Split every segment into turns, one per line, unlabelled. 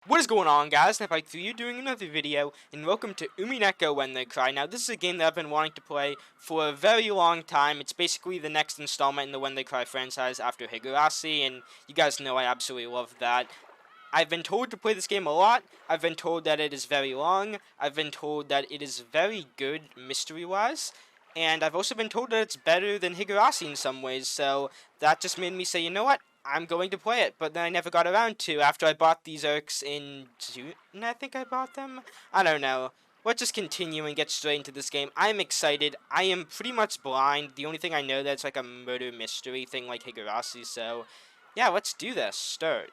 What is going on, guys? Nepike3 doing another video, and welcome to Umineko When They Cry. Now, this is a game that I've been wanting to play for a very long time. It's basically the next installment in the When They Cry franchise after Higurashi, and you guys know I absolutely love that. I've been told to play this game a lot. I've been told that it is very long. I've been told that it is very good mystery-wise. And I've also been told that it's better than Higurashi in some ways, so that just made me say, you know what? I'm going to play it, but then I never got around to after I bought these Erks in June, I think I bought them? I don't know. Let's just continue and get straight into this game. I'm excited. I am pretty much blind. The only thing I know that's like a murder mystery thing like Higurashi, so yeah, let's do this. Start.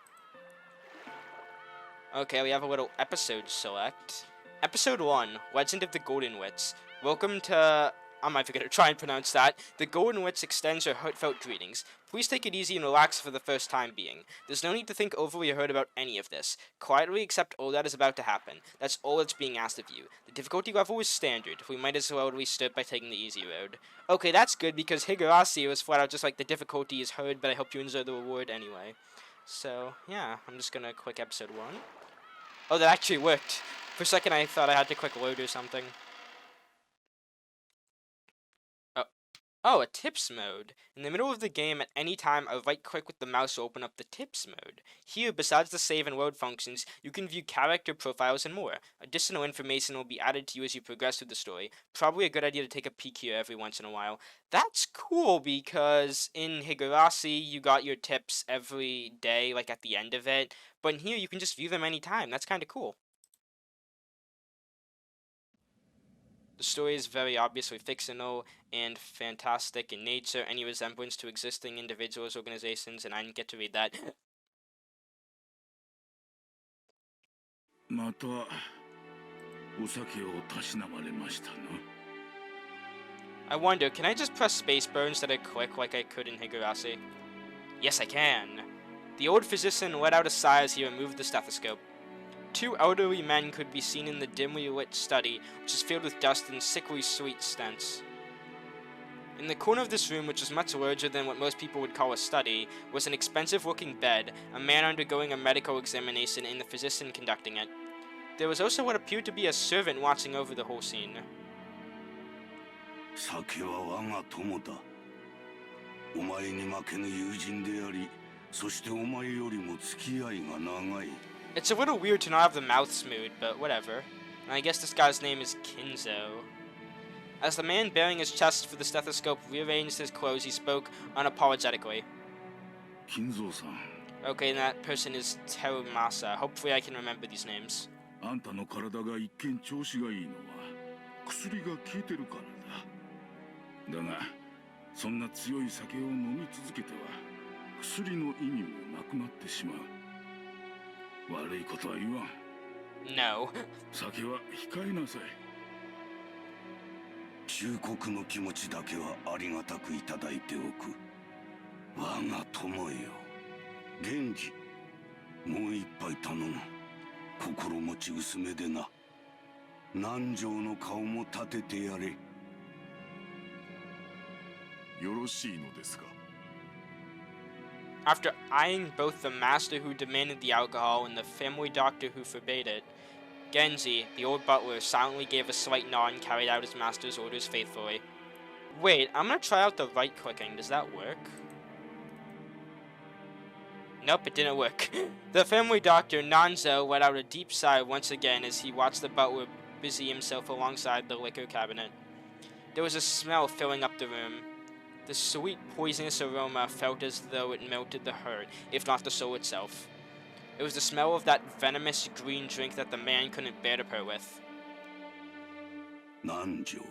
Okay, we have a little episode select. Episode 1, Legend of the Golden Wits. Welcome to... I might forget to try and pronounce that. The Golden Wits extends her heartfelt greetings. Please take it easy and relax for the first time being. There's no need to think overly or hurt about any of this. Quietly accept all that is about to happen. That's all that's being asked of you. The difficulty level is standard. We might as well at least start by taking the easy road. Okay, that's good because Higurashi was flat out just like the difficulty is hard, but I hope you enjoy the reward anyway. So, yeah, I'm just gonna click episode 1. Oh, that actually worked. For a second I thought I had to click load or something. Oh, a tips mode. In the middle of the game, at any time, I right-click with the mouse to open up the tips mode. Here, besides the save and load functions, you can view character profiles and more. Additional information will be added to you as you progress through the story. Probably a good idea to take a peek here every once in a while. That's cool because in Higurashi, you got your tips every day, like at the end of it. But in here, you can just view them anytime. That's kind of cool. The story is very obviously fictional and fantastic in nature, any resemblance to existing individuals, organizations, and I didn't get to read that. I wonder, can I just press spacebar instead of click like I could in Higurashi? Yes, I can. The old physician let out a sigh as he removed the stethoscope. Two elderly men could be seen in the dimly lit study, which is filled with dust and sickly sweet stench. In the corner of this room, which was much larger than what most people would call a study, was an expensive-looking bed, a man undergoing a medical examination, and the physician conducting it. There was also what appeared to be a servant watching over the whole scene. It's a little weird to not have the mouth smooth, but whatever. I guess this guy's name is Kinzo. As the man bearing his chest for the stethoscope rearranged his clothes, he spoke unapologetically.
Kinzo-san.
Okay, and that person is Terumasa. Hopefully I can remember these names. No.
忠告の気持ちだけはありがたくいただいておく。我が友よ、源氏、もう一杯頼む。心持ち薄めでな。南條の顔も立ててやれ。よろしいのですか?
After eyeing both the master who demanded the alcohol and the family doctor who forbade it, Genji, the old butler, silently gave a slight nod and carried out his master's orders faithfully. Wait, I'm gonna try out the right-clicking. Does that work? Nope, it didn't work. The family doctor, Nanzo, let out a deep sigh once again as he watched the butler busy himself alongside the liquor cabinet. There was a smell filling up the room. The sweet, poisonous aroma felt as though it melted the heart, if not the soul itself. It was the smell of that venomous green drink that the man couldn't bear to part with.
Nanjo,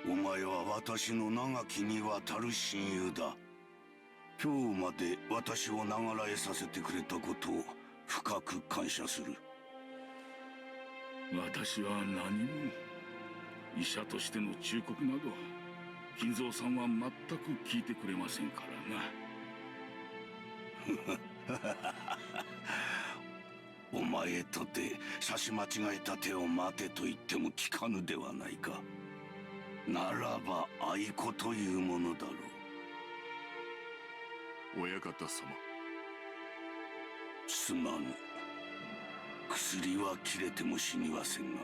お前は私の長きにわたる親友だ。今日まで私を長らえさせてくれたことを深く感謝する。私は何も医者としての忠告など、金蔵さんは全く聞いてくれませんからな。お前とて差し間違えた手を待てと言っても聞かぬではないか。ならば愛子というものだろう。親方様。すまぬ。釣りは切れても死にはせんが、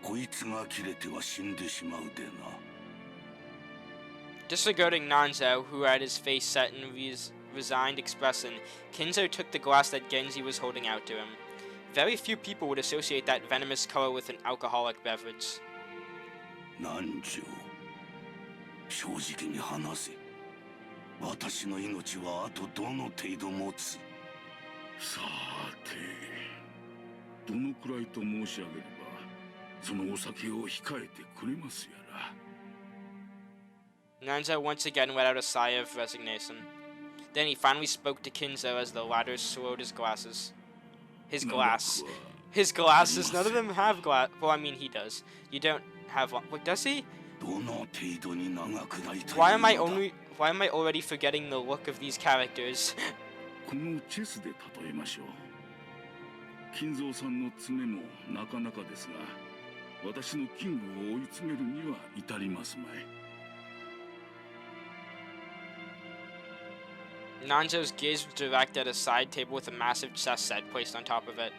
こいつが切れては死んでしまうでな。
Disregarding Nanzo, who had his face set in resigned expression, Kinzo took the glass that Genji was holding out to him. Very few people would associate that venomous color with an alcoholic beverage.
南條、正直に話せ。私の命はあとどの程度持つ？
さて、どのくらいと申し上げれば、そのお酒を控えてくれますやら。
Nanzo once again let out a sigh of resignation. Then he finally spoke to Kinzo as the latter swallowed his glasses. His glass. His glasses. None of them have glass. Well, I mean, he does. You don't have one. What does he? Why am I already forgetting the look of these characters?
このチェスで例えましょう。金蔵さんの爪もなかなかですが、私のキングを追い詰めるには至りますまい。
Nanzo's gaze was directed at a side table with a massive chess set placed on top of it.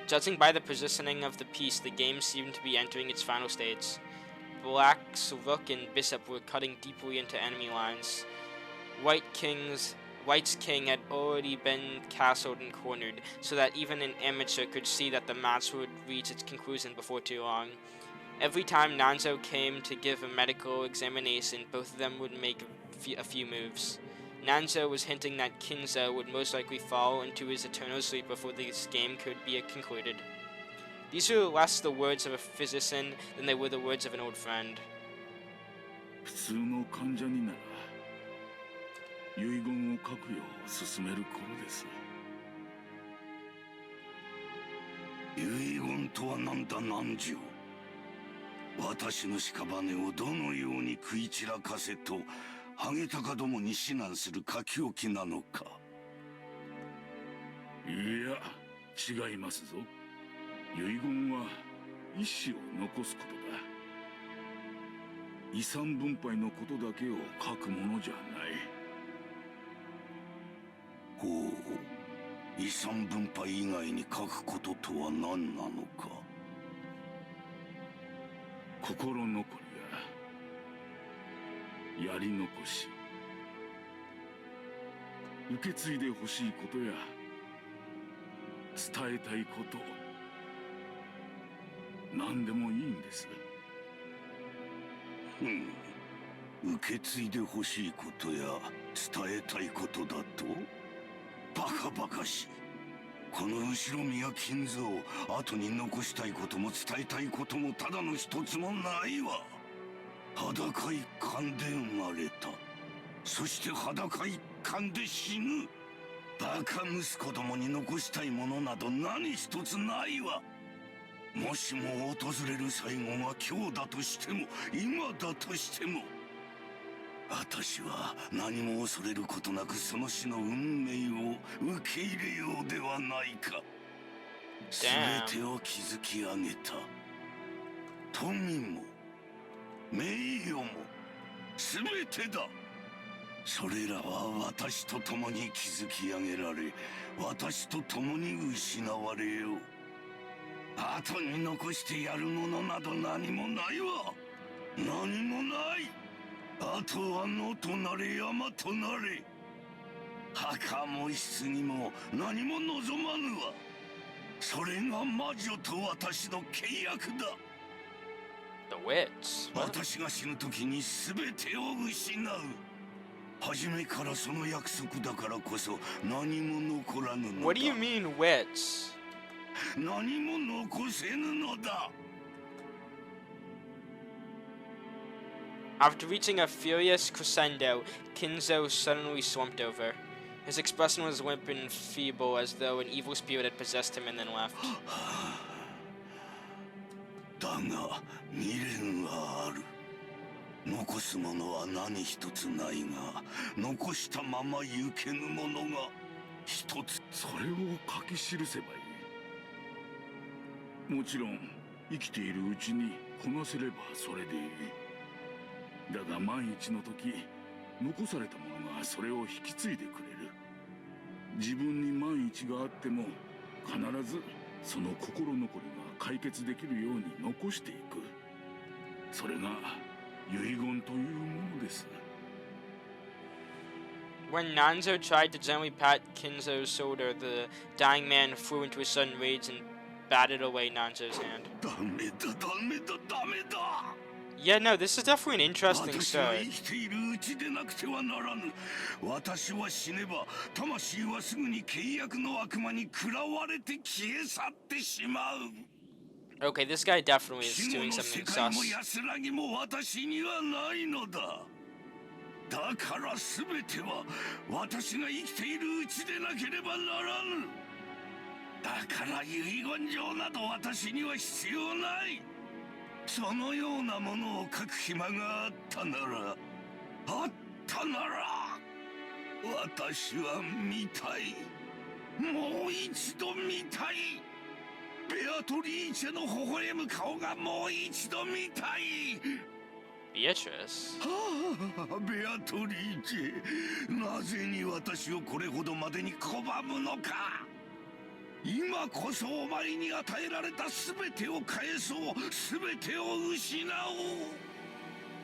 Judging by the positioning of the piece, the game seemed to be entering its final stage. Black's rook and bishop were cutting deeply into enemy lines. White's king had already been castled and cornered, so that even an amateur could see that the match would reach its conclusion before too long. Every time Nanzo came to give a medical examination, both of them would make a few moves. Nanzo was hinting that Kinzo would most likely fall into his eternal sleep before this game could be concluded. These were less the words of a physician than they were the words of an old friend.
普通の患者になら遺言を書くよう勧める頃です。
遺言とは何だ南條。私の屍をどのように食い散らかせとハゲタカどもに指南する書き置きなのか。
いや、違いますぞ。遺言は意思を残すことだ。遺産分配のことだけを書くものじゃない。
ほう、遺産分配以外に書くこととは何なのか。
心残りややり残し、受け継いでほしいことや伝えたいこと、何でもいいんです。
受け継いでほしいことや伝えたいことだと？バカバカしい。この後ろ宮金蔵、後に残したいことも伝えたいこともただの一つもないわ。裸一貫で生まれた。そして裸一貫で死ぬ。バカ息子どもに残したいものなど何一つないわ。もしも訪れる最後が今日だとしても今だとしても、私は何も恐れることなくその死の運命を受け入れようではないか。全てを築き上げた富も名誉も全てだ。それらは私と共に築き上げられ、私と共に失われよう。後に残してやるものなど何もないわ。何もない。あとは野となれ山となれ。墓も棺も何も望まぬわ。それが魔女と私の契約だ。
The wits.
私が死ぬ時に全てを失う。初めからその約束だからこそ何も残らぬのだ。
What do you mean wits?
何も残せぬのだ。
After reaching a furious crescendo, Kinzo suddenly slumped over. His expression was limp and feeble, as though an evil spirit had possessed him and then left.
だが未練はある。残すものは何一つないが、残したまま行けぬものが一つ。
それを書き記せばいい。もちろん生きているうちにこなせればそれでいい。だが万一の時、残された者がそれを引き継いでくれる。自分に万一があっても必ずその心残りが解決できるように残していく。それが遺言というものです。
When Nanzo tried to gently pat Kinzo's shoulder, the dying man flew into a sudden rage and batted away Nanzo's hand.
ダメだダメだダメだ。
Yeah, no, this is definitely an interesting
私は
story.
生きているうちでなくてはならぬ。私は死ねば魂はすぐに契約の悪魔に食らわれて消え去ってしまう。
Okay, this guy definitely is
死後
doing
の世
something
界も
sus.
安らぎも私にはないのだ。だから全ては私が生きているうちでなければならぬ。だから遺言状など私には必要ない。そのようなものを書く暇があったなら私は見たい。もう一度見たい。ベアトリーチェの微笑む顔がもう一度見たい。
Beatrice?
はあ、ベアトリーチェ、なぜに私をこれほどまでに拒むのか。今こそお前に与えられた全てを返そう。全てを失おう。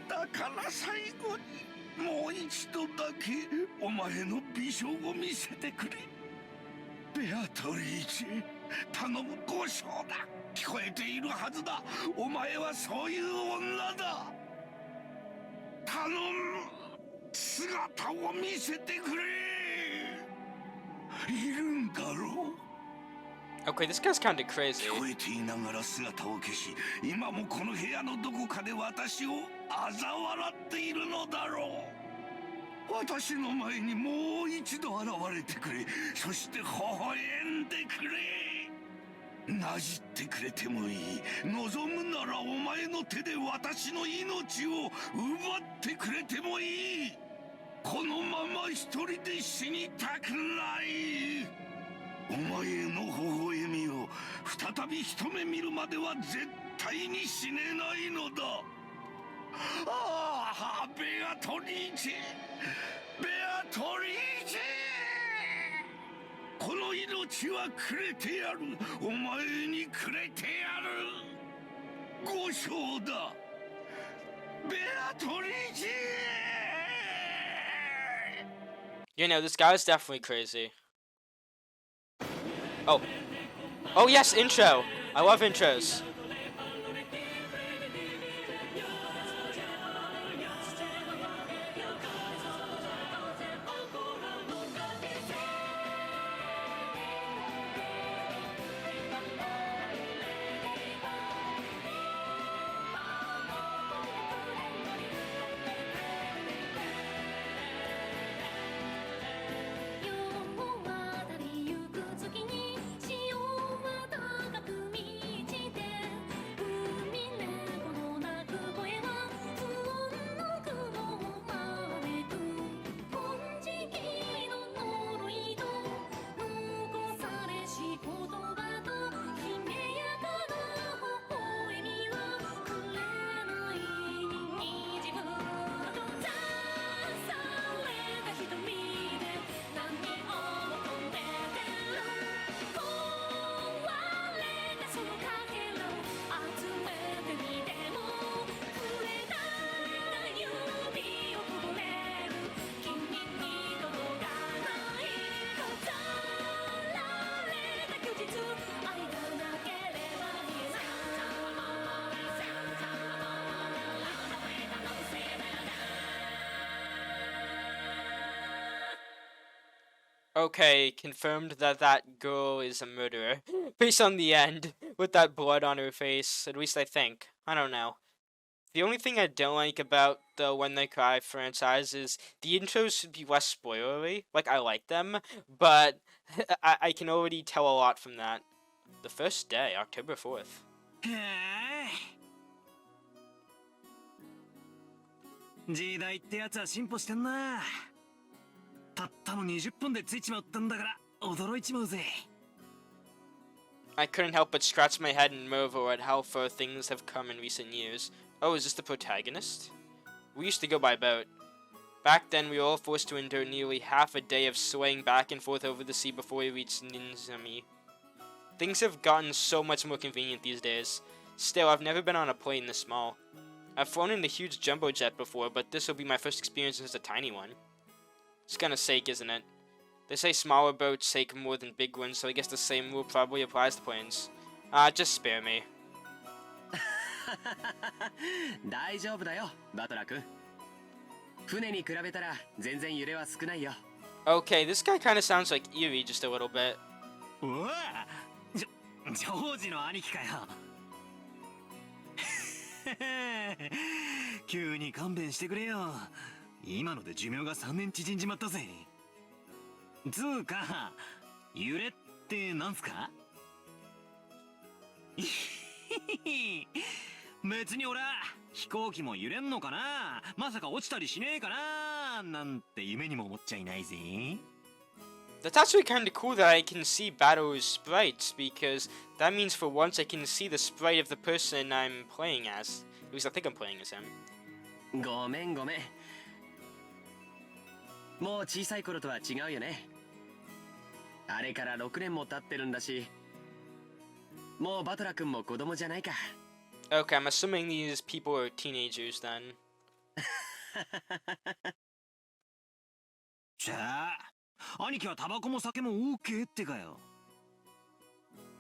だから最後にもう一度だけお前の美少を見せてくれ。ベアトリーチェ、頼む交渉だ。聞こえているはずだ。お前はそういう女だ。頼む、姿を見せてくれ。いるんだろう。
Okay, this guy's kinda crazy.
聞こえていながら姿を消し、今もこの部屋のどこかで私を嘲笑っているのだろう。私の前にもう一度現れてくれ。そして微笑んでくれ。なじってくれてもいい。望むならお前の手で私の命を奪ってくれてもいい。このまま一人で死にたくない。お前の微笑みを再び一目見るまでは絶対に死ねないのだ。ああ、ベアトリーチェ、ベアトリーチェ、この命はくれてやる。お前にくれてやる。五章だ、ベアトリーチェ。
You know, this guy's definitely crazy. Oh. Oh, yes, intro. I love intros. Okay, confirmed that that girl is a murderer. Based on the end, with that blood on her face. At least I think. I don't know. The only thing I don't like about the When They Cry franchise is the intros should be less spoilery. Like, I like them, but I can already tell a lot from that. The first day, October 4th.
時代ってやつは進歩してんな。たったの20分でついちまったんだから驚いちまうぜ。
I couldn't help but scratch my head and marvel at how far things have come in recent years. Oh, is this the protagonist? We used to go by boat. Back then, we were all forced to endure nearly half a day of swaying back and forth over the sea before we reached Ninzami. Things have gotten so much more convenient these days. Still, I've never been on a plane this small. I've flown in the huge jumbo jet before, but this will be my first experience as a tiny one. It's kinda sick, isn't it? They say smaller boats take more than big ones, so I guess the same rule probably applies to planes. Just spare me.
大丈夫だよ、バトラー君。船に比べたら全然揺れは少ないよ。
Okay, this guy kinda sounds like Erie just a little bit.
うわジョージの兄貴かよ。急に勘弁してくれよ。今ので寿命が3年縮んじまったぜ。つうか、揺れってなんすか？別に俺は飛行機も揺れんのかな、まさか落ちたりしねえかななんて夢にも思っちゃいないぜ。
That's actually kind of cool that I can see Battler's sprites, because that means for once I can see the sprite of the person I'm playing as. At least I think I'm playing as him.
ごめんごめん。もう小さい頃とは違うよね。あれから6年も経ってるんだし、もうバトラ君も子供じゃないか。
Okay, I'm assuming these people are teenagers then.
じゃあ、兄貴はタバコも酒も OK ってかよ。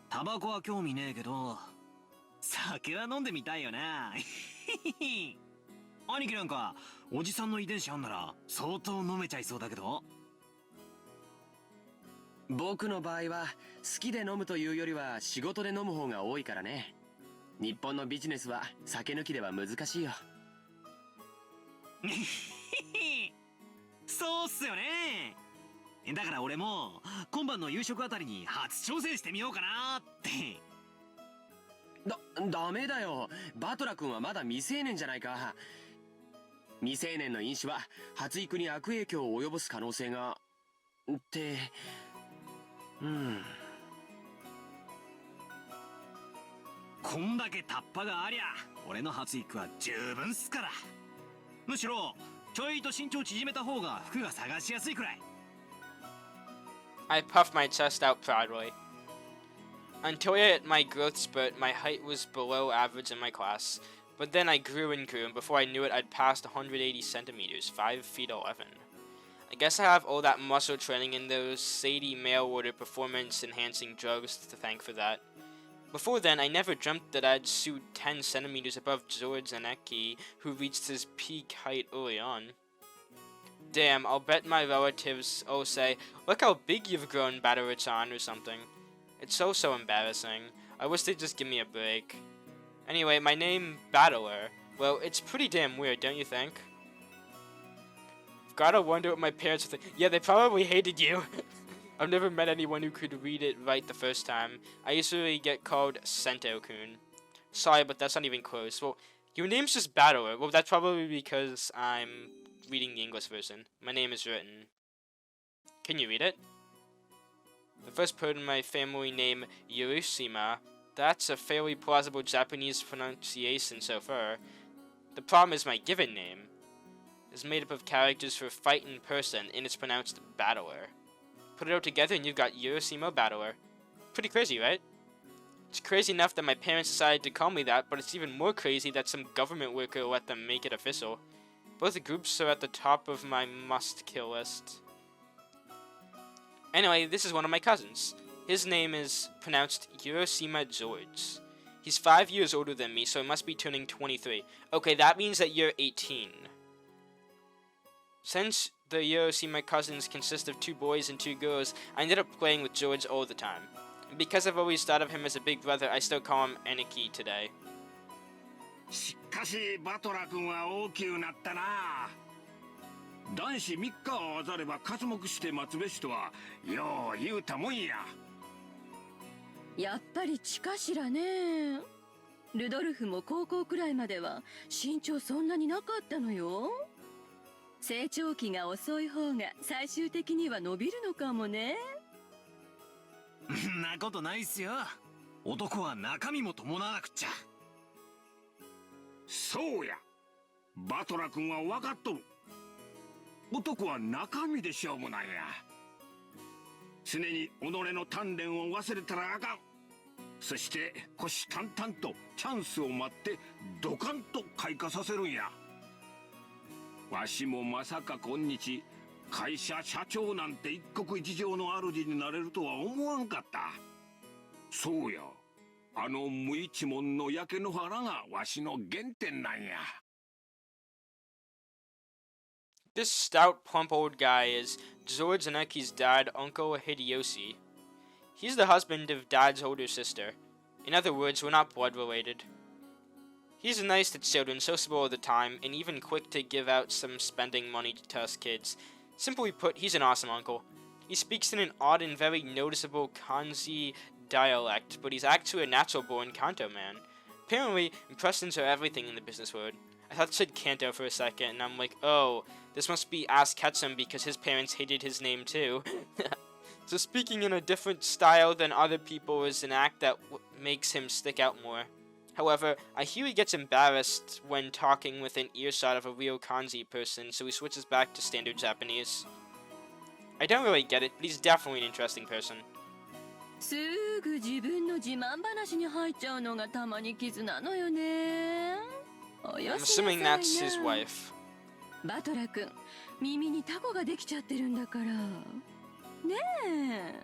タバコは興味ねえけど、酒は飲んでみたいよな。兄貴なんかおじさんの遺伝子あんなら相当飲めちゃいそうだけど。僕の場合は好きで飲むというよりは仕事で飲む方が多いからね。日本のビジネスは酒抜きでは難しいよ。そうっすよね。だから俺も今晩の夕食あたりに初挑戦してみようかなって。ダメだよ。バトラ君はまだ未成年じゃないか。未成年の飲酒は発育に悪影響を及ぼす可能性がってこんだけタッパがありゃ俺の発育は十分っすから。むしろちょいと身長縮めた方が服が探しやすいくらい。
I puffed my chest out proudly. Until I hit my growth spurt, my height was below average in my class. But then I grew and grew, and before I knew it, I'd passed 180 centimeters, 5 feet 11. I guess I have all that muscle training and those Sadie mail-order performance-enhancing drugs to thank for that. Before then, I never dreamt that I'd shoot 10 centimeters above George Zanecki, who reached his peak height early on. Damn, I'll bet my relatives all say, "Look how big you've grown, Batter-chan," or something. It's so embarrassing. I wish they'd just give me a break. Anyway, my name, Battler. Well, it's pretty damn weird, don't you think? Gotta wonder what my parents would think. Yeah, they probably hated you. I've never met anyone who could read it right the first time. I usually get called Sento-kun. Sorry, but that's not even close. Well, your name's just Battler. Well, that's probably because I'm reading the English version. My name is written. Can you read it? The first part of my family name, Ushiromiya. That's a fairly plausible Japanese pronunciation so far. The problem is my given name is made up of characters for fight in person, and it's pronounced Battler. Put it all together and you've got Ushiromiya Battler. Pretty crazy, right? It's crazy enough that my parents decided to call me that, but it's even more crazy that some government worker let them make it official. Both groups are at the top of my must-kill list. Anyway, this is one of my cousins. His name is pronounced Ushiromiya George. He's 5 years older than me, so he must be turning 23. Okay, that means that you're 18. Since the Ushiromiya cousins consist of 2 boys and 2 girls, I ended up playing with George all the time. And because I've always thought of him as a big brother, I still call him Aniki today.
しかしバトラ君は大きくなったな。男子3日をあざれば刮目して待つべしとはよう言うたもんや。
やっぱり血かしらね。ルドルフも高校くらいまでは身長そんなになかったのよ。成長期が遅い方が最終的には伸びるのかもね。
なことないっすよ。男は中身も伴わなくっちゃ。
そうや。バトラ君は分かっとる。男は中身で勝負なんや。常に己の鍛錬を忘れたらあかん。
そして虎視眈々とチャンスを待ってドカンと開花させるんや。わしもまさか今日会社社長なんて一国一城の主になれるとは思わんかった。そうや、あの無一文の焼け野原がわしの原点なんや。
This stout, plump old guy is George Zaneki's dad, Uncle Hideyoshi. He's the husband of Dad's older sister. In other words, we're not blood related. He's nice to children, sociable all the time, and even quick to give out some spending money to us kids. Simply put, he's an awesome uncle. He speaks in an odd and very noticeable Kanji dialect, but he's actually a natural-born Kanto man. Apparently, impressions are everything in the business world. I thought it said Kanto for a second, and I'm like, oh, this must be Ask Ketchum because his parents hated his name too. So speaking in a different style than other people is an act that makes him stick out more. However, I hear he gets embarrassed when talking with an earshot of a real kanji person, so he switches back to standard Japanese. I don't really get it, but he's definitely an interesting person.
すぐ自分の自慢話に入っちゃうのがたまに傷なのよね。およ
I'm
しなさい
assuming
な。
that's his wife.
バトラ君、耳にタコができちゃってるんだから。ねえ。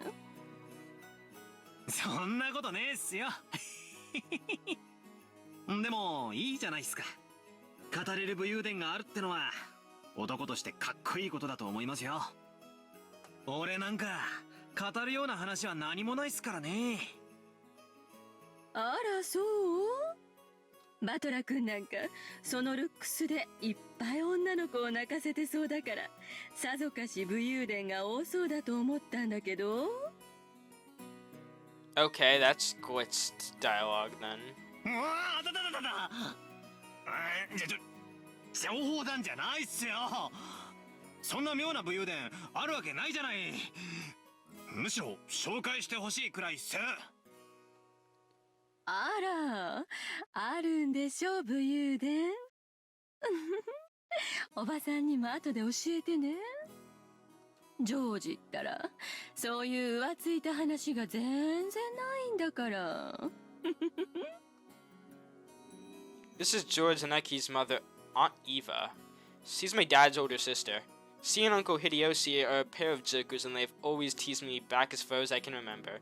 そんなことねえっすよ。でもいいじゃないっすか。語れる武勇伝があるってのは男としてかっこいいことだと思いますよ。俺なんか語るような話は何もないっすからね。
あらそう？バトラ君なんかそのルックスでいっぱい女の子を泣かせてそうだからさぞかし武勇伝が多そうだと思ったんだけど。
Okay, that's glitched dialogue then.
うわあだだだだだ。情報弾じゃないっすよ。そんな妙な武勇伝あるわけないじゃない。むしろ紹介してほしいくらいっす。
あら、あるんでしょ武勇伝。おばさんにも後で教えてね。ジョージったらそういう浮ついた話が全然ないんだから。
This is George Zaneki's mother, Aunt Eva. She's my dad's older sister. She and Uncle Hideyoshi are a pair of jokers and they've always teased me back as far as I can remember.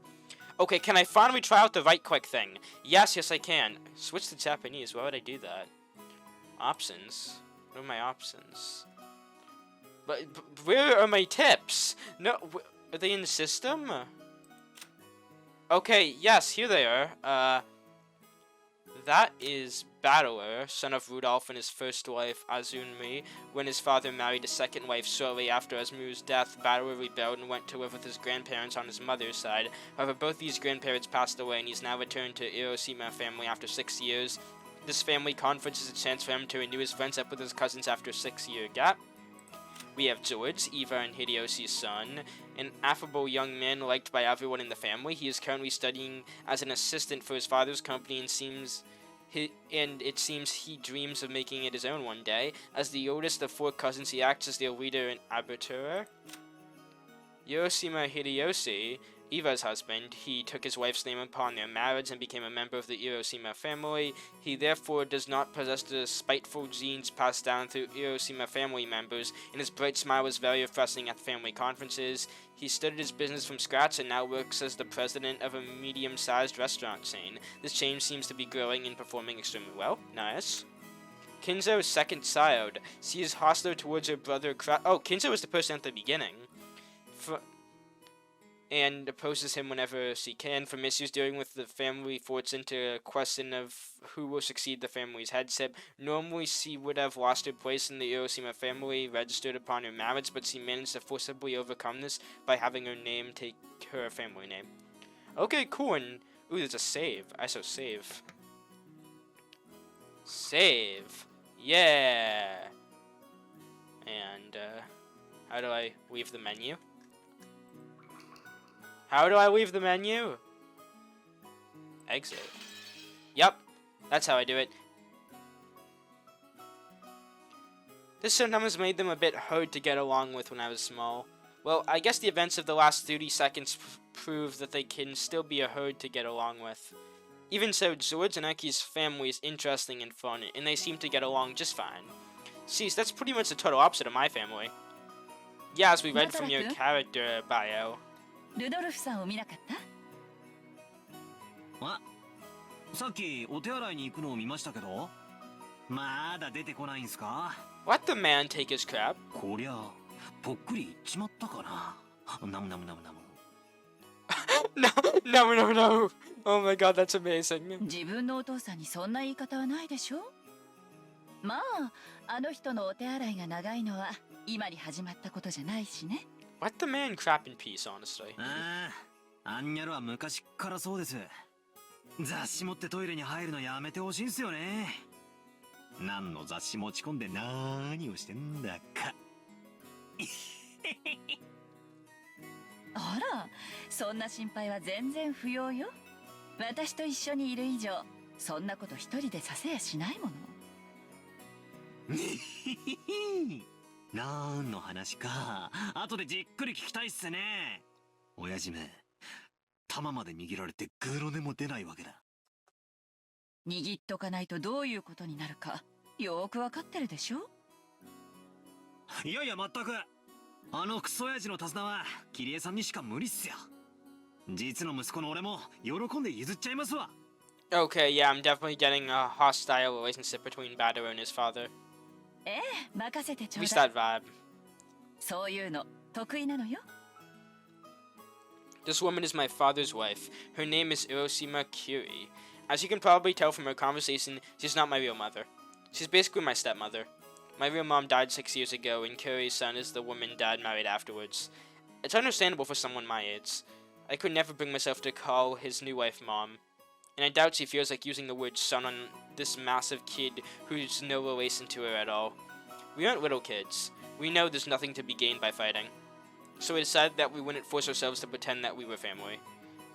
Okay, can I finally try out the right-click thing? Yes, I can. Switch to Japanese. Why would I do that? Options. What are my options? But where are my tips? No, are they in the system? Okay, yes, here they are. That is Battler, son of Rudolf and his first wife, Azumi. When his father married a second wife shortly after Azumu's death, Battler rebelled and went to live with his grandparents on his mother's side. However, both these grandparents passed away and he's now returned to Ushiromiya family after 6 years. This family conference is a chance for him to renew his friendship with his cousins after a 6-year gap. We have George, Eva and Hideyoshi's son, an affable young man liked by everyone in the family. He is currently studying as an assistant for his father's company and it seems he dreams of making it his own one day. As the oldest of 4 cousins, he acts as their leader and arbiter. Yoshima Hideyoshi, Eva's husband, he took his wife's name upon their marriage and became a member of the Ushiromia family. He therefore does not possess the spiteful genes passed down through Ushiromia family members, and his bright smile was very refreshing at family conferences. He started his business from scratch and now works as the president of a medium-sized restaurant chain. This chain seems to be growing and performing extremely well. Nice. Kinzo's second child. She is hostile towards her brother. Oh, Kinzo was the person at the beginning. And opposes him whenever she can. From issues dealing with the family fortune to a question of who will succeed the family's headship. Normally she would have lost her place in the Ushiromia family registered upon her marriage, but she managed to forcibly overcome this by having her name take her family name. Okay, cool. And ooh, there's a save. I shall save. Save. Yeah. And how do I leave the menu? How do I leave the menu? Exit. Yep, that's how I do it. This sometimes made them a bit hard to get along with when I was small. Well, I guess the events of the last 30 seconds prove that they can still be a herd to get along with. Even so, George and Aki's family is interesting and fun, and they seem to get along just fine. See, that's pretty much the total opposite of my family. Yeah, as we read from your character bio.
ルドルフさんを見なかった？
あ、さっきお手洗いに行くのを見ましたけど、まだ出てこないんすか？
Let the man take his crap.
こりゃぽっくりいっちまったかな。ナムナムナムナム。
No. Oh my god, that's amazing.
自分のお父さんにそんな言い方はないでしょ。まあ、あの人のお手洗いが長いのは今に始まったことじゃないしね。
Let the man crap in peace, honestly.
ああ、あんにゃろは昔っからそうです。雑誌持ってトイレに入るのやめてほしいんすよね。何の雑誌持ち込んで何をしてんだか。
あら、そんな心配は全然不要よ。私と一緒にいる以上、そんなこと一人でさせやしないもの。
なんの話か。後でじっくり聞きたいっすね。親父め、玉まで握られてグロでも出ないわけだ。
握っとかないとどういうことになるか、よーくわかってるでしょ。
いやいや、まったく。あのクソ親父の手綱はキリエさんにしか無理っすよ。実の息子の俺も喜んで譲っちゃいますわ。
Okay, yeah, I'm definitely getting a hostile relationship between Badaro and his father.
ええ、任せてち
At
ょう
least
だい。
that vibe.
そういうの得意なのよ。
This woman is my father's wife. Her name is Uroshima Kiri. As you can probably tell from her conversation, she's not my real mother. She's basically my stepmother. My real mom died 6 years ago, and Kiri's son is the woman Dad married afterwards. It's understandable for someone my age. I could never bring myself to call his new wife Mom, and I doubt she feels like using the word son on this massive kid who's no relation to her at all. We aren't little kids. We know there's nothing to be gained by fighting. So we decided that we wouldn't force ourselves to pretend that we were family.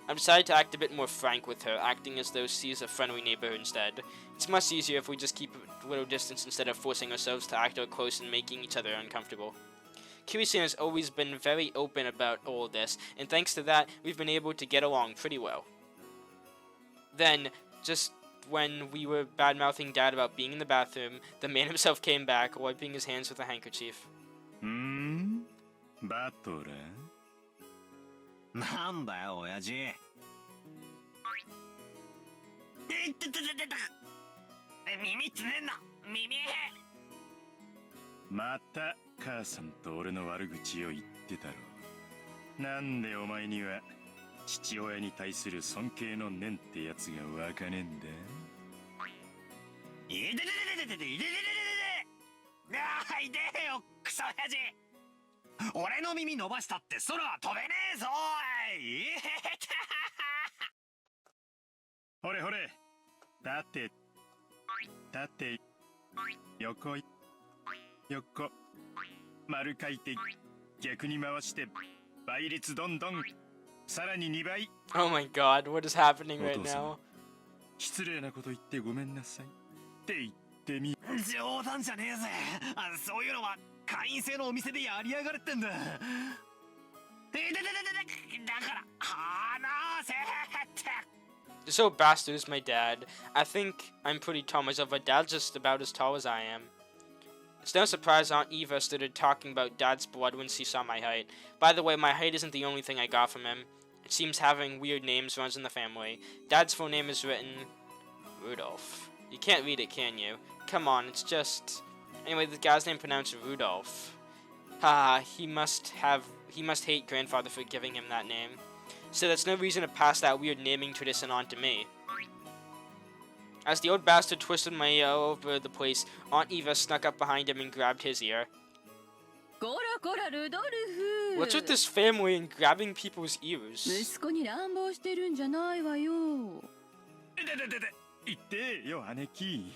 I've decided to act a bit more frank with her, acting as though she's a friendly neighbor instead. It's much easier if we just keep a little distance instead of forcing ourselves to act all close and making each other uncomfortable. Kiri-san has always been very open about all this, and thanks to that, we've been able to get along pretty well. Then, just when we were bad-mouthing Dad about being in the bathroom, the man himself came back, wiping his hands with a handkerchief.
バトラー
なんだよ、親父。耳つねんな、耳。
また母さんと俺の悪口を言ってたろ。なんでお前には父親に対する尊敬の念ってやつがわかねえんだ。
いでででででででででででで。ああ、いでえよ、クソ親父。俺の耳伸ばしたって空は飛べねえぞーい。
ほれほれ、立て横丸書いて逆に回して倍率どんどんさらに2倍。
Oh my god, what is happening right
お父さん
now?
失礼なこと言ってごめんなさいって言ってみ。
冗談じゃねえぜ。そういうのは会員制のお店でやりやがれってんだ。だから話せって。
This old bastard is my dad. I think I'm pretty tall myself, but Dad's just about as tall as I am. It's no surprise Aunt Eva started talking about Dad's blood when she saw my height. By the way, my height isn't the only thing I got from him. It seems having weird names runs in the family. Dad's full name is written Rudolf. You can't read it, can you? Come on, it's just... Anyway, the guy's name pronounced Rudolf. Haha, he must hate grandfather for giving him that name. So that's no reason to pass that weird naming tradition on to me. As the old bastard twisted my ear all over the place, Aunt Eva snuck up behind him and grabbed his ear.
こらこらルドルフ。
What's with this family and grabbing people's ears?
息子に乱暴してるんじゃないわよ。
言ってよ姉貴。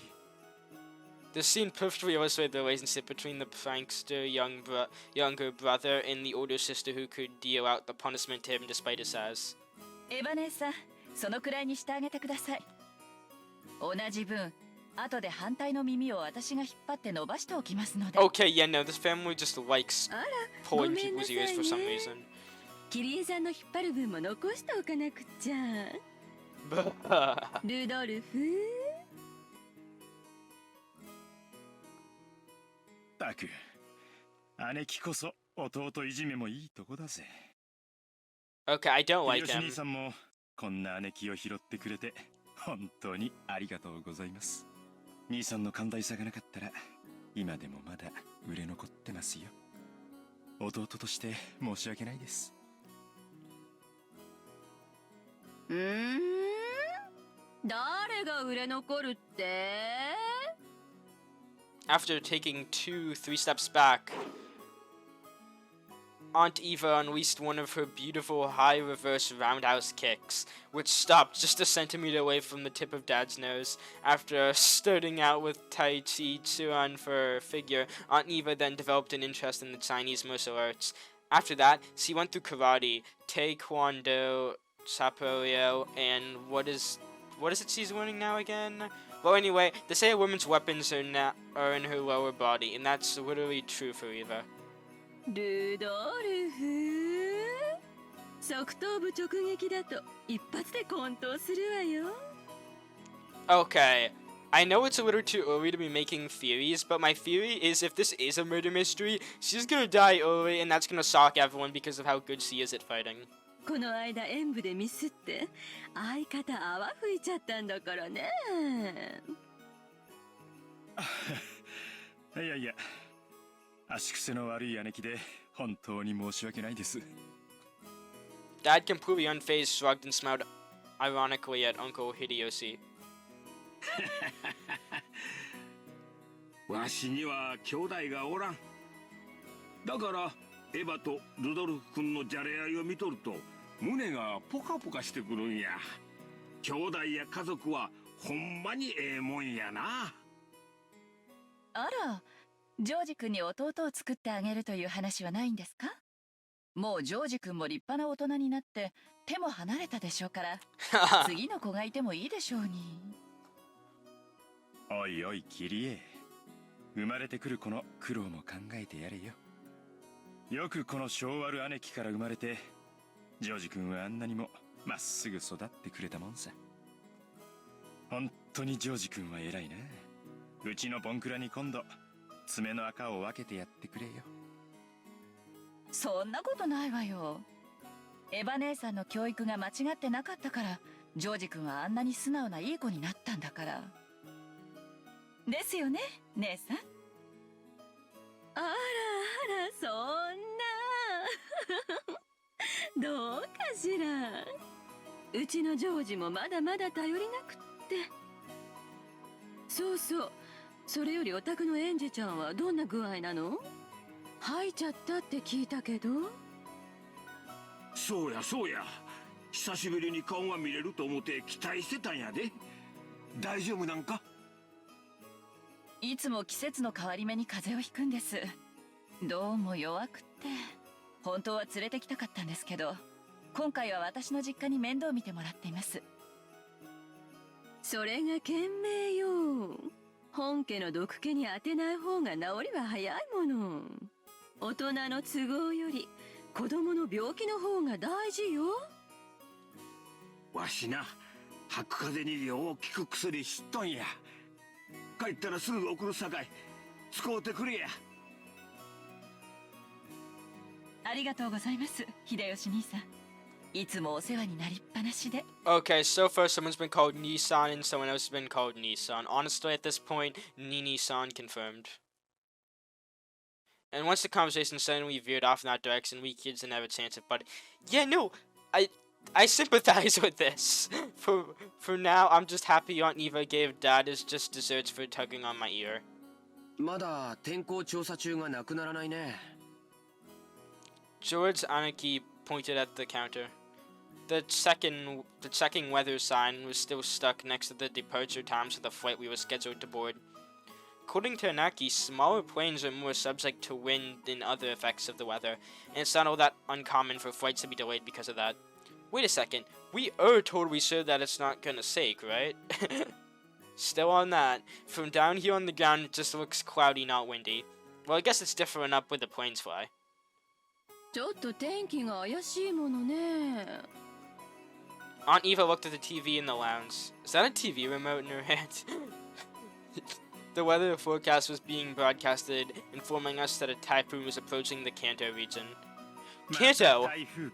This scene perfectly illustrated the relationship between the prankster younger brother and the older sister who could deal out the punishment to him despite his size.
エヴァ姉さん、そのくらいにしてあげてください。同じ分、
後で反対の耳を私が引っ張って伸ばしておきますので。
Okay, yeah, no, this family just likes
あら、
pulling
ごめんな
people's
さ
ears
い
for some
ね。
reason.
キリエさんの引っ張る分も残しておかなくっちゃ。ルドルフ。
たく、姉貴こそ弟いじめもいいとこだぜ。
Okay, I don't
秀
like
吉
him.
兄さんもこんな姉貴を拾ってくれて本当にありがとうございます。兄さんの寛大さがなかったら今でもまだ売れ残ってますよ。弟として申し訳ないです。
誰が売れ残るって？
After taking 3 steps back, Aunt Eva unleashed one of her beautiful high reverse roundhouse kicks, which stopped just a centimeter away from the tip of Dad's nose. After starting out with Tai Chi Chuan for her figure, Aunt Eva then developed an interest in the Chinese martial arts. After that, she went through karate, taekwondo, saporio, and what is it she's learning now again? Well, anyway, they say a woman's weapons are in her lower body, and that's literally true for Eva.
ルドルフ。側頭部直撃だと一発で混沌するわよ。
Okay, I know it's a little too early to be making theories, but my theory is if this is a murder mystery, she's gonna die early, and that's gonna shock everyone because of how good she is at fighting.
この間演舞でミスって相方泡吹いちゃったんだからね。
いやいや、足癖の悪い姉貴で本当に申し訳ないです。
Dad completely unfazed shrugged and smiled ironically at Uncle Hideyoshi.
わしには兄弟がおらん。だからエヴァとルドルフ君のじゃれ合いを見とると胸がポカポカしてくるんや。兄弟や家族はほんまにええもんやな。
あら、ジョージ君に弟を作ってあげるという話はないんですか？もうジョージ君も立派な大人になって手も離れたでしょうから次の子がいてもいいでしょうに。
おいおいキリエ、生まれてくる子の苦労も考えてやれよ。よくこの性悪姉貴から生まれてジョージ君はあんなにもまっすぐ育ってくれたもんさ。本当にジョージ君は偉いな。うちのボンクラに今度爪の赤を分けてやってくれよ。
そんなことないわよ。エヴァ姉さんの教育が間違ってなかったからジョージ君はあんなに素直ないい子になったんだから。ですよね、姉さん。
あらあら、そんな。どうかしら。うちのジョージもまだまだ頼りなくって。そうそう。それよりお宅のエンジェちゃんはどんな具合なの？吐いちゃったって聞いたけど。
そうやそうや。久しぶりに顔が見れると思って期待してたんやで。大丈夫なんか？
いつも季節の変わり目に風邪をひくんです。どうも弱くって本当は連れてきたかったんですけど、今回は私の実家に面倒見てもらっています。
それが賢明よ。本家の毒気に当てない方が治りは早いもの。大人の都合より子供の病気の方が大事よ。
わしな、吐く風によう効く薬知っとんや。帰ったらすぐ送るさかい使うてくれや。
ありがとうございます、秀吉兄さん。いつもお世話になりっぱなしで。
Okay, so far someone's been called Nissan and someone else has been called Nissan. Honestly, at this point, Nissan confirmed. And once the conversation suddenly veered off in that direction, we kids didn't have a chance at. But yeah, no, I sympathize with this. For now, I'm just happy Aunt Eva gave Dad his just desserts for tugging on my ear.
まだ天候調査中がなくならないね。
George Anarchy pointed at the counter. The checking weather sign was still stuck next to the departure times for the flight we were scheduled to board. According to Anarchy, smaller planes are more subject to wind and other effects of the weather, and it's not all that uncommon for flights to be delayed because of that. Wait a second, we are totally sure that it's not gonna sink, right? Still on that. From down here on the ground, it just looks cloudy, not windy. Well, I guess it's different up where the planes fly.
ちょっと天気が怪しいものね。
Aunt Eva looked at the TV in the lounge. Is that a TV remote in her hand? The weather forecast was being broadcasted, informing us that a typhoon was approaching the Kanto region. Kanto!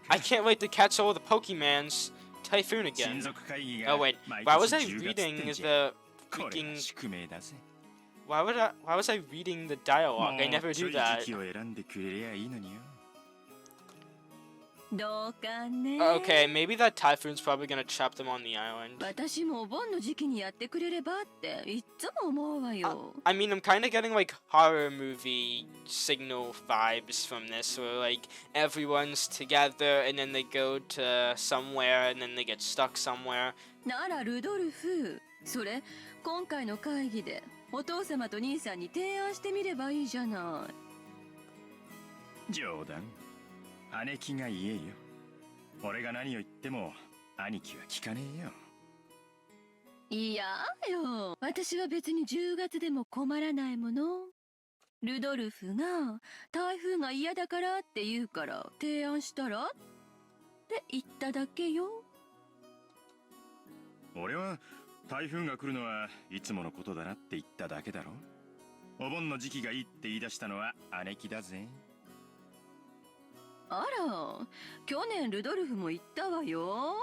I can't wait to catch all the Pokemons. Typhoon again. Oh wait, why was I reading the freaking... Why was I reading the dialogue? I never do that.
どうかね。
Okay, maybe that typhoon's probably gonna trap them on the island.
私もお盆の時期にやってくれればっていっつも思うわよ。
I mean, I'm kind of getting like horror movie signal vibes from this, where like everyone's together and then they go to somewhere and then they get stuck somewhere.
ならルドルフ、それ今回の会議でお父様と兄さんに提案してみればいいじゃない。
冗談。姉貴が言えよ。俺が何を言っても兄貴は聞かねえよ。
いやよ、私は別に10月でも困らないもの。ルドルフが台風が嫌だからって言うから提案したらって言っただけよ。
俺は台風が来るのはいつものことだなって言っただけだろ。お盆の時期がいいって言い出したのは姉貴だぜ。
あら、去年ルドルフも言ったわよ。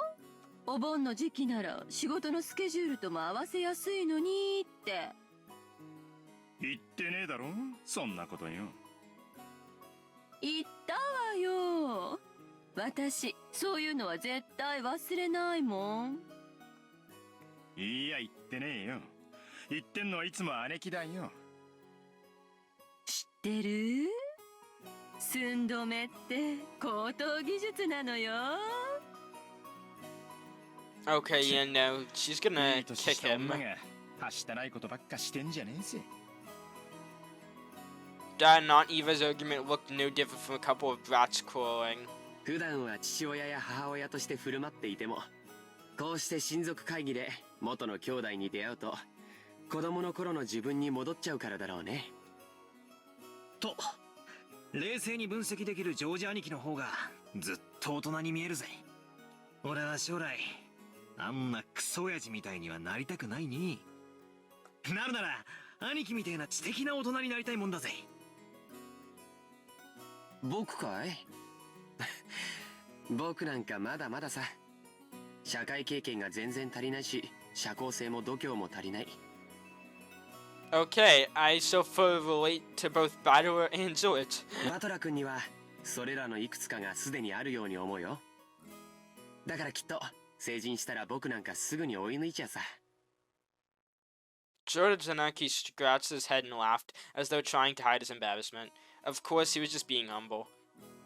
お盆の時期なら仕事のスケジュールとも合わせやすいのにって。
言ってねえだろ、そんなことよ。
言ったわよ。私、そういうのは絶対忘れないもん。
いや、言ってねえよ。言ってんのはいつも姉貴だよ。
知ってる？寸止めって高等技術なのよ。
Okay, yeah, no, she's gonna
年
kick
した
him.
女がはしたないことばっかしてんじゃねえぜ。
Dad and Aunt Eva's argument looked no different from a couple of brats quarreling.
普段は父親や母親として振る舞っていても、こうして親族会議で元の兄弟に出会うと、子供の頃の自分に戻っちゃうからだろうね。
と冷静に分析できるジョージ兄貴の方がずっと大人に見えるぜ。俺は将来あんなクソ親父みたいにはなりたくないに。なるなら兄貴みたいな知的な大人になりたいもんだぜ。
僕かい？僕なんかまだまださ。社会経験が全然足りないし、社交性も度胸も足りない。
Okay, I so far relate to both Battler and George.
バトラ君にはそれらのいくつかがすでにあるように思うよ。だからきっと成人したら僕なんかすぐに追い抜いちゃうさ。
George Zanaki scratched his head and laughed, as though trying to hide his embarrassment. Of course, he was just being humble.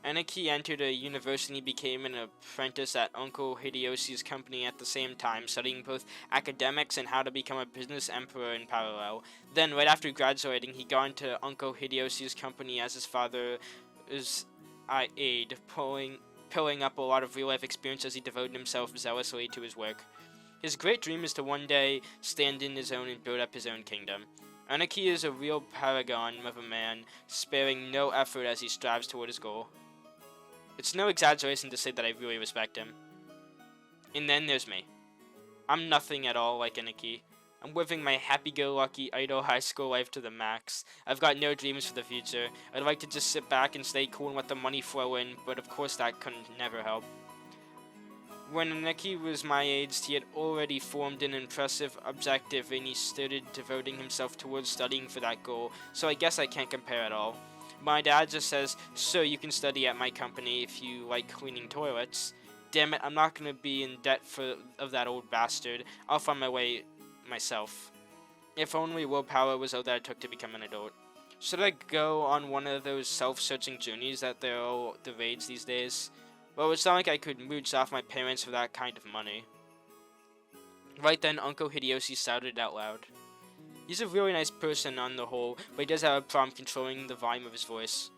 Anaki entered a university and became an apprentice at Uncle Hideyoshi's company at the same time, studying both academics and how to become a business emperor in parallel. Then, right after graduating, he got into Uncle Hideyoshi's company as his father's aide, pulling up a lot of real-life experience as he devoted himself zealously to his work. His great dream is to one day stand in his own and build up his own kingdom. Anaki is a real paragon of a man, sparing no effort as he strives toward his goal. It's no exaggeration to say that I really respect him. And then there's me. I'm nothing at all like Anaki. I'm living my happy-go-lucky idle high school life to the max. I've got no dreams for the future. I'd like to just sit back and stay cool and let the money flow in, but of course that couldn't never help. When Anaki was my age, he had already formed an impressive objective and he started devoting himself towards studying for that goal, so I guess I can't compare at all. My dad just says, "So you can study at my company if you like cleaning toilets." Damn it, I'm not gonna be in debt of that old bastard. I'll find my way myself. If only willpower was all that it took to become an adult. Should I go on one of those self-searching journeys that they're all the rage these days? Well, it's not like I could mooch off my parents for that kind of money. Right then, Uncle Hideyoshi shouted out loud. He's a really nice person on the whole, but he does have a problem controlling the volume of his voice.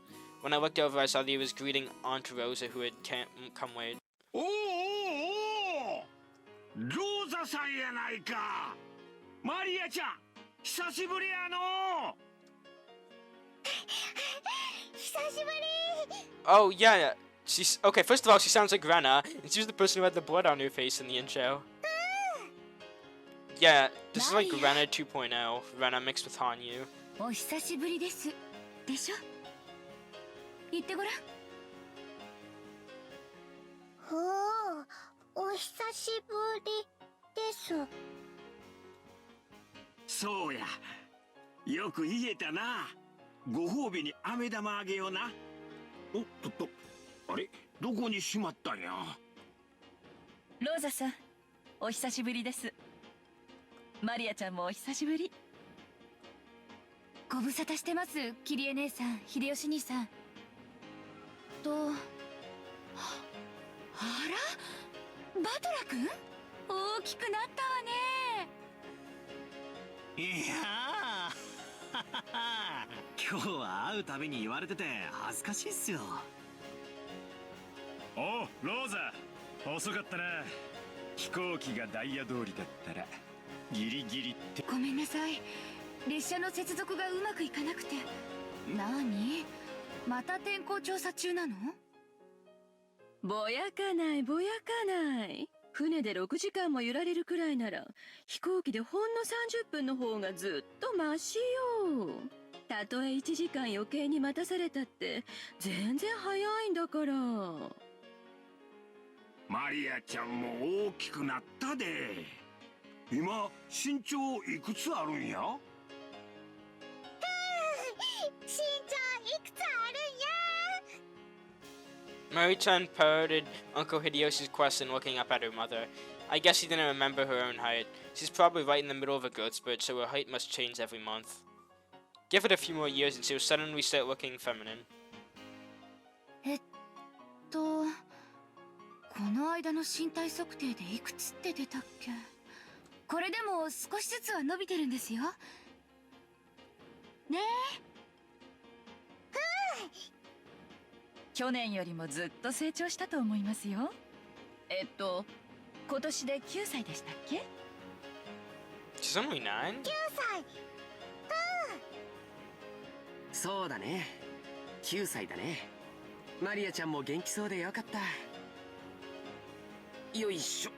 When I looked over, I saw that he was greeting Aunt Rosa, who had come late.
おおおお、ローザさんやないか。マリアちゃん久しぶりやの。
久しぶり。
Oh, yeah. She's okay. First of all, she sounds like Rena, and she was the person who had the blood on her face in the intro. Yeah, this is like Rena 2.0. Rena mixed with Hanyu.
お久しぶりですでしょ。言ってごらん。お久しぶりです。
そうや、よく言えたな。ご褒美に飴玉あげような。おっと、あれ、どこにしまったんや。
ローザさん、お久しぶりです。マリアちゃんもお久しぶり。
ご無沙汰してます、キリエ姉さん、秀吉兄さん。あら、バトラ君？大きくなったわね。
いや今日は会うたびに言われてて恥ずかしいっすよ。
おうローザ、遅かったな。飛行機がダイヤ通りだったらギリギリって。
ごめんなさい、列車の接続がうまくいかなくて。何？また天候調査中なの？
ぼやかないぼやかない。船で6時間も揺られるくらいなら飛行機でほんの30分の方がずっとマシよ。たとえ1時間余計に待たされたって全然早いんだから。
マリアちゃんも大きくなったで。今身長いくつあるんや。
身長いくつあるんや。
Mari-chan parroted Uncle Hideyoshi's question looking up at her mother. I guess she didn't remember her own height. She's probably right in the middle of a growth spurt, so her height must change every month. Give it a few more years and she'll suddenly start looking feminine.
この間の身体測定でいくつって出たっけ？これでも少しずつは伸びてるんですよ。ねえ。
去年よりもずっと成長したと思いますよ。今年で9歳でしたっけ？
She's only 9?
9歳。
そうだね、9歳だね。マリアちゃんも元気そうでよかった。よいしょ。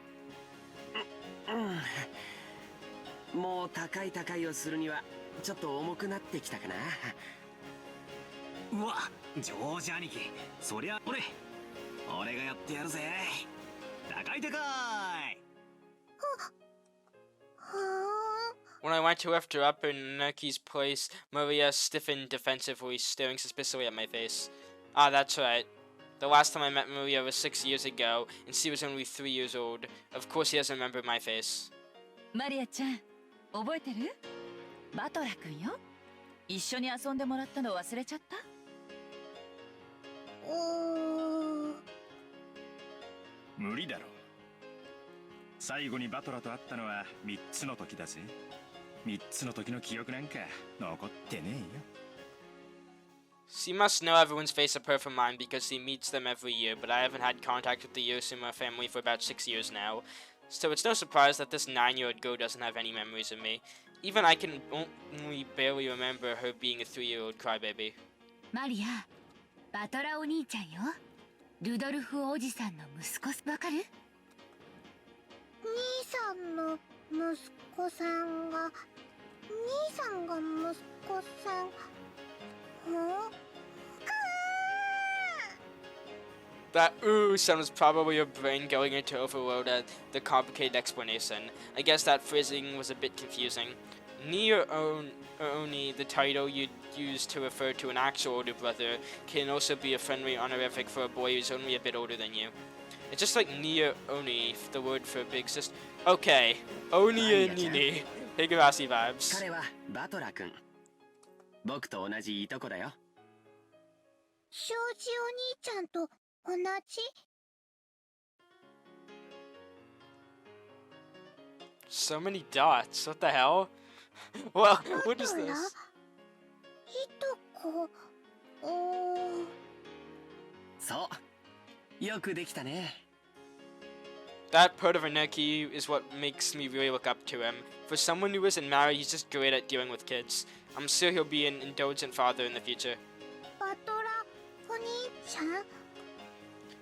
もう高いをするにはちょっと重くなってきたかな。
うわ、ジョージ兄貴、そりゃ俺がやってやるぜ。高い。
When I went to lift her up in Naki's place, Maria stiffened defensively, staring suspiciously at my face. Ah, that's right. The last time I met Maria was 6 years ago, and she was only 3 years old. Of course he doesn't remember my face.
マリアちゃん、覚えてる？バトラ君よ。一緒に遊んでもらったの忘れちゃった？
無理だろ。最後にバトラと会ったのは3つの時だぜ。3つの時の記憶なんか残ってねえよ。
She must know everyone's face apart from mine because she meets them every year, but I haven't had contact with the Ushima family for about 6 years now. So it's no surprise that this 9-year-old girl doesn't have any memories of me. Even I can only barely remember her being a 3-year-old crybaby.
マリア、バトラお兄ちゃんよ。ルドルフおじさんの息子わかる？兄さんの息子さんが、兄さんが息子さん。
That ooh sound was probably your brain going into overload at the complicated explanation. I guess that phrasing was a bit confusing. Ni or Oni, the title you'd use to refer to an actual older brother, can also be a friendly honorific for a boy who's only a bit older than you. It's just like Ni or Oni, the word for big sister. Okay, Oni and Nini. Higurashi vibes.
彼はバトラ君。僕と同じいとこだよ。
庄司お兄ちゃんと同じ？
So many dots. What the hell? Well, what is this?
いとこ。
そう。よくできたね。
That part of Aneki is what makes me really look up to him. For someone who isn't married, he's just great at dealing with kids. I'm sure he'll be an indulgent father in the future.
バトラお兄ちゃん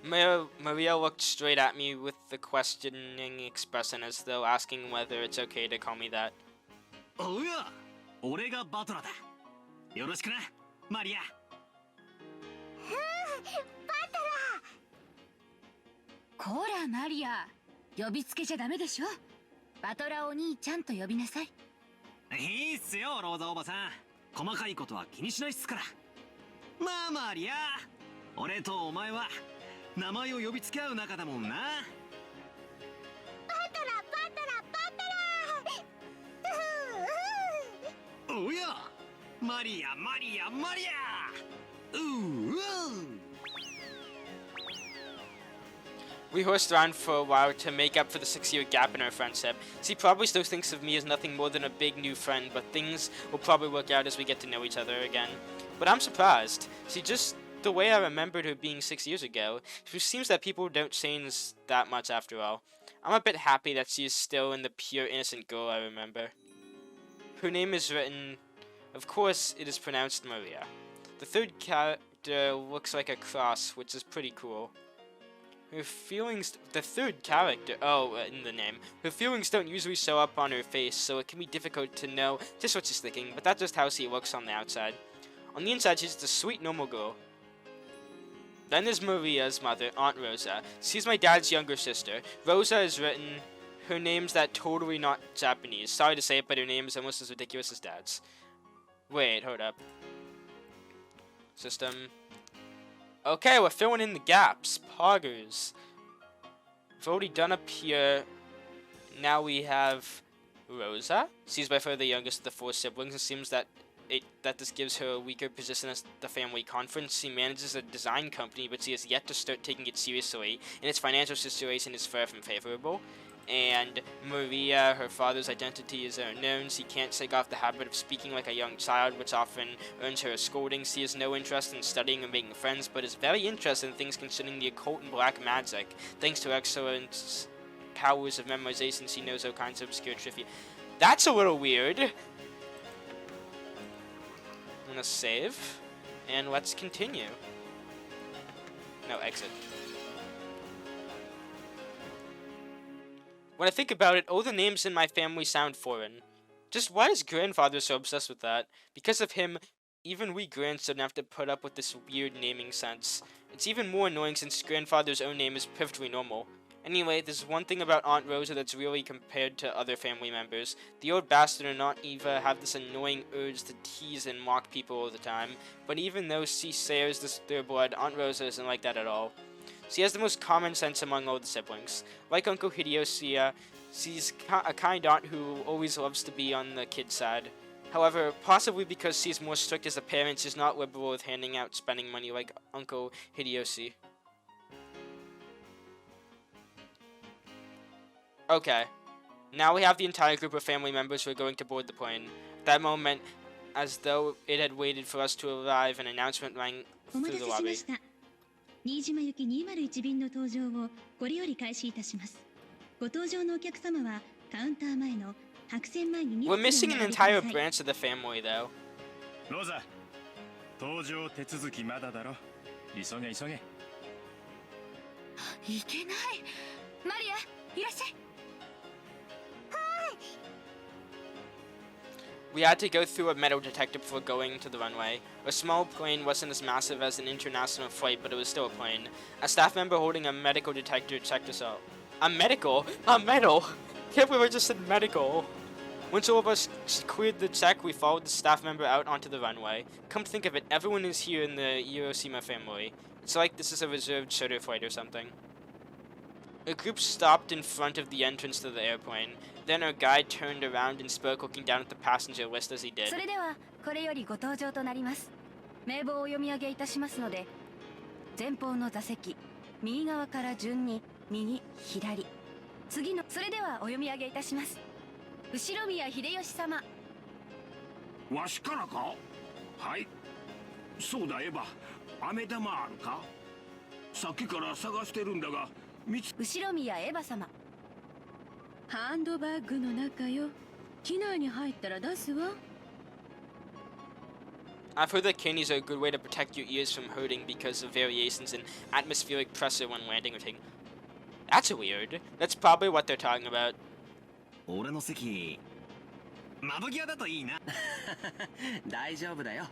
Maria looked straight at me with the questioning expression as though asking whether it's okay to call me that.
おや、俺がバトラだ。よろしくな、マリア。
こらマリア、呼びつけちゃダメでしょ。バトラお兄ちゃんと呼びなさい。
いいっすよ、ローザおばさん。細かいことは気にしないっすから。まあマリア、俺とお前は名前を呼びつけ合う仲だもんな。
バトラバトラバトラ
おや、マリアマリアマリア。うう。
We horsed around for a while to make up for the 6-year gap in our friendship. She probably still thinks of me as nothing more than a big new friend, but things will probably work out as we get to know each other again. But I'm surprised. She just the way I remembered her being 6 years ago. It seems that people don't change that much after all. I'm a bit happy that she is still in the pure innocent girl I remember. Her name is written... Of course, it is pronounced Maria. The third character looks like a cross, which is pretty cool. Her feelings... The third character... Oh, in the name. Her feelings don't usually show up on her face, so it can be difficult to know just what she's thinking, but that's just how she looks on the outside. On the inside, she's just a sweet, normal girl. Then there's Maria's mother, Aunt Rosa. She's my dad's younger sister. Rosa is written... Her name's that totally not Japanese. Sorry to say it, but her name is almost as ridiculous as dad's. Wait, hold up. System... Okay, we're filling in the gaps. Poggers. We've already done up here. Now we have Rosa. She's by far the youngest of the 4 siblings. It seems that this gives her a weaker position as the family conference. She manages a design company, but she has yet to start taking it seriously, and its financial situation is far from favorable. And Maria, her father's identity is unknown. She can't shake off the habit of speaking like a young child, which often earns her a scolding. She has no interest in studying or making friends, but is very interested in things concerning the occult and black magic. Thanks to her excellent powers of memorization, she knows all kinds of obscure trivia. That's a little weird. I'm gonna save, and let's continue. No, exit. When I think about it, all the names in my family sound foreign. Just why is grandfather so obsessed with that? Because of him, even we grandchildren have to put up with this weird naming sense. It's even more annoying since grandfather's own name is perfectly normal. Anyway, there's one thing about Aunt Rosa that's really compared to other family members. The old bastard and Aunt Eva have this annoying urge to tease and mock people all the time. But even though she shares their blood, Aunt Rosa isn't like that at all. She has the most common sense among all the siblings. Like Uncle Hideyoshi, she's a kind aunt who always loves to be on the kid's side. However, possibly because she's more strict as a parent, she's not liberal with handing out spending money like Uncle Hideyoshi. Okay. Now we have the entire group of family members who are going to board the plane. At that moment, as though it had waited for us to arrive, an announcement rang through the lobby.
新島行き201便の搭乗をこれより開始いたします。ご搭乗のお客様はカウンター前の白線前に
We're missing an entire branch of the family, though.
ローザ、搭乗手続きまだだろ。急げ急げ。
いけない。マリア、いらっしゃい。
We had to go through a metal detector before going to the runway. A small plane wasn't as massive as an international flight, but it was still a plane. A staff member holding a medical detector checked us out. A medical? A metal? Can't believe I just said medical. Once all of us cleared the check, we followed the staff member out onto the runway. Come to think of it, everyone is here in the Ushiromiya family. It's like this is a reserved charter flight or something. A group stopped in front of the entrance to the airplane. Then our guide turned around and spoke, looking down at the passenger list as he did.
それではこれよりご搭乗となります。名簿を読み上げいたしますので、前方の座席、右側から順に右、左。次のそれではお読み上げいたします。後宮秀吉様。
わしからか。はい。そうだエヴァ。飴玉あるか。さっきから探してるんだが、
Ushiromiya Eva様。
ハンドバッグの中よ。機内に入ったら出すわ。
I've heard that candies are a good way to protect your ears from hurting because of variations in atmospheric pressure when landing or taking. That's weird. That's probably what they're talking about.
俺の席窓際だといいな。
大丈夫だよ。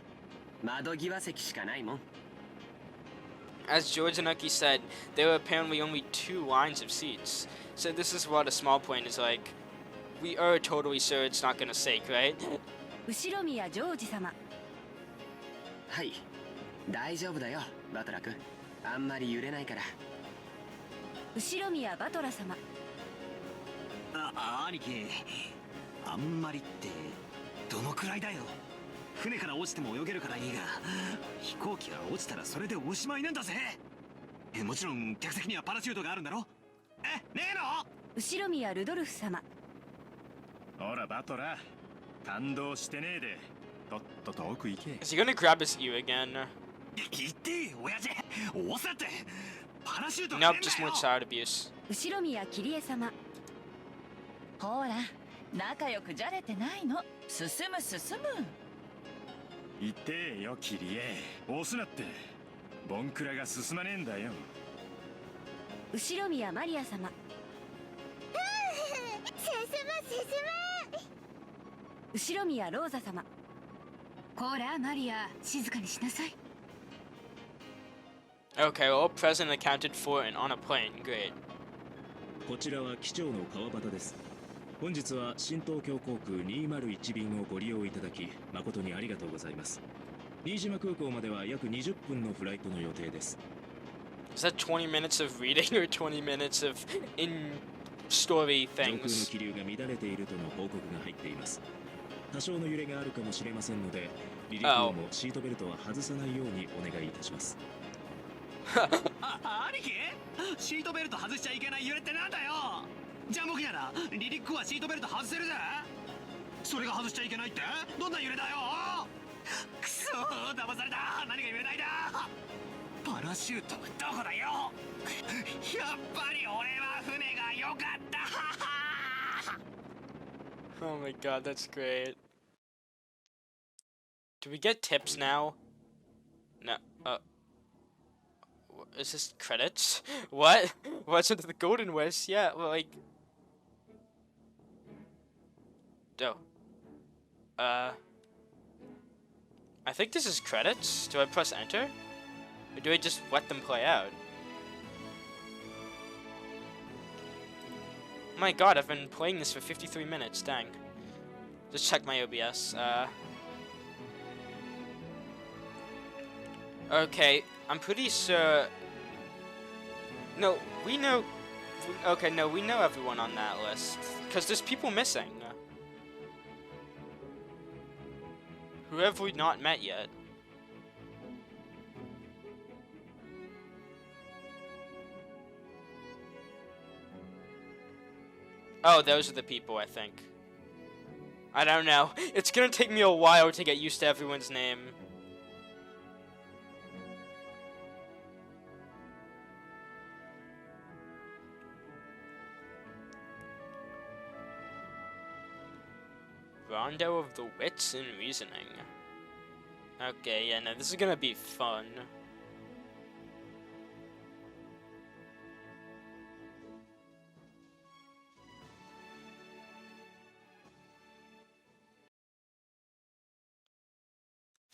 窓際席しかないもん。
As George and Aki said, there are apparently only 2 lines of seats. So this is what a small plane is like. We are totally sure it's not gonna sink, right?
後宮ジョージ様。
はい。大丈夫だよ、バトラ君。あんまり揺れないから。
後宮バトラ様。
兄貴、あんまりってどのくらいだよ。船から落ちても泳げるからいいが、飛行機が落ちたらそれでおしまいなんだぜ。もちろん客席にはパラシュートがあるんだろ。ねえの？
後宮ルドルフ様。
ほらバトラ、感動してねえでとっとと奥行け。
Is he gonna grab his ear again?
言って親父、おさってパラシュートが
Nope, just more child abuse.
後宮桐江様。
ほら仲良くじゃれてないの。進む進む。
言ってよキリエ、押すなって。ボンクラが進まねえんだよ。
後宮マリア様。進む。後宮ローザ様。こらマリア、静かにしなさい。
Okay, all present accounted for and on a plane. Great.
こちらは機長の川端です。本日は新東京航空201便をご利用いただき誠にありがとうございます。新島空港までは約20分のフライトの予定です。
Is that 20 minutes of reading or 20 minutes of in-story
上空の
things?
気流が乱れているとの報告が入っています。多少の揺れがあるかもしれませんので、離陸後もシートベルトは外さないようにお願いいたします。
兄貴、シートベルト外しちゃいけない揺れってなんだよ。ジャンボ機なら離陸後はシートベルト外せるぜ。それが外しちゃいけないってどんな揺れだよ。くそー、騙された。何が揺れないだ。パラシュートどこだよ。やっぱり俺は船が良かった。
Oh my god, that's great. Do we get tips now? No. Is this credits? What? What's with the golden wish? Yeah, well, like. Oh. I think this is credits. Do I press enter? Or do I just let them play out? My god, I've been playing this for 53 minutes, dang. Just check my OBS. Okay, I'm pretty sure... No, we know... Okay, no, we know everyone on that list. Because there's people missing. Who have we not met yet? Oh, those are the people, I think. I don't know. It's gonna take me a while to get used to everyone's name. Rondo of the Wits and Reasoning. Okay, yeah, no, this is gonna be fun.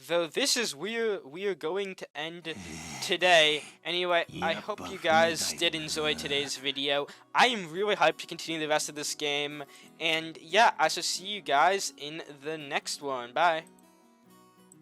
Though this is we are going to end today. Anyway, I hope you guys did enjoy today's video. I am really hyped to continue the rest of this game. And yeah, I shall see you guys in the next one. Bye.